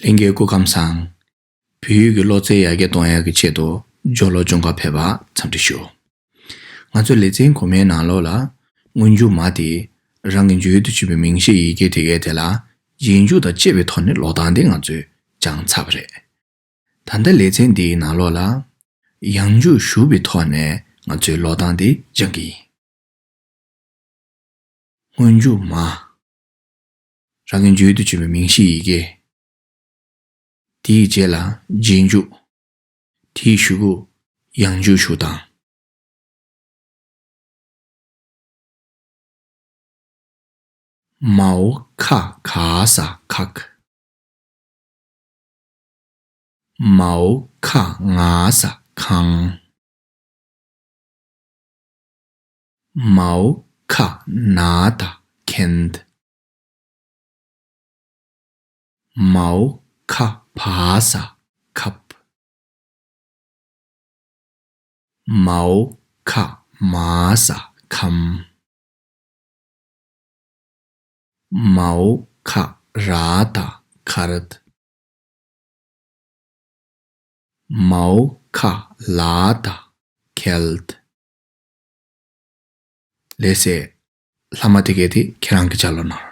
Lingye ku kamsang, piyu ki lo tse yage tonya ki che do jolo jonga peba tsamtishu. Nga zo le zeng kome na lo la, ngunju ma di rangin juyu tu chibi mingshi ike tige de la, yinju da chebe toni lo dangde nga zo jang tsabre. Tanda le zeng di na lo la, yangju shubi toni nga zo lo dangde jangi. Ngunju ma, rangin juyu tu chibi mingshi ike di je la jinju, ti shugu yangju shudang. Mao ka ka sa kak. Mao ka nga sa kang. Mao ka na da kend. Mao ka pa sa kap. Mao ka ma sa kam. Mao ka ra da kard. Mao ka la da keld. Lese lama tigeti kirang ki chalo na.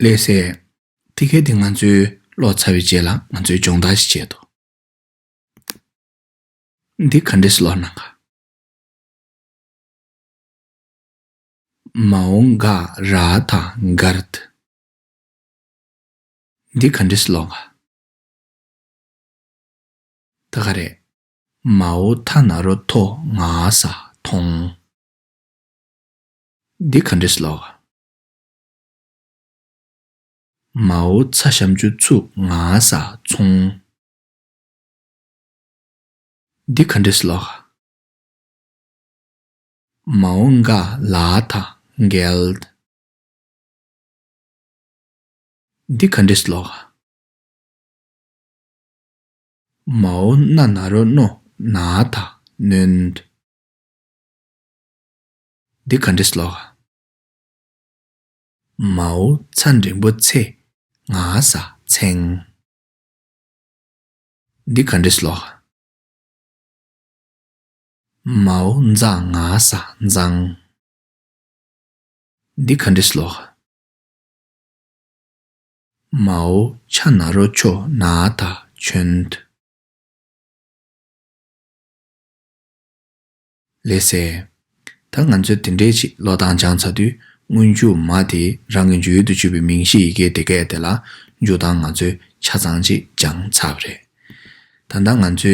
레세 티켓 등한주 로차비제라 안주 종다시 제도 디 컨디스로나가 마옹가 라타 가르트 디 컨디스로가 다가레 마오 타나로 토 나사 통 디 컨디스로가 마오 차샴주 추 나사 총 디 컨디스로가 마옹가 라타 geld 디 컨디스로가 마오 나나로 노 나타 는드 디 컨디스로가 마오 찬딩보체 나사 쳔 디 컨디스로가 마오 nza 나사 nzang 디 컨디스로가 마오 차나로초 나타 춘드 레세 당한저 딘데지 로단장차도 문주 마디 랑인주도 주비 민시 이게 되게 되라 조당한저 차장지 장차브레 단당한저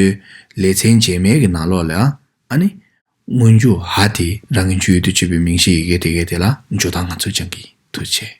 레첸 제메게 나로라 아니 문주 하디 랑인주도 주비 민시 이게 되게 되라 조당한저 장기 도체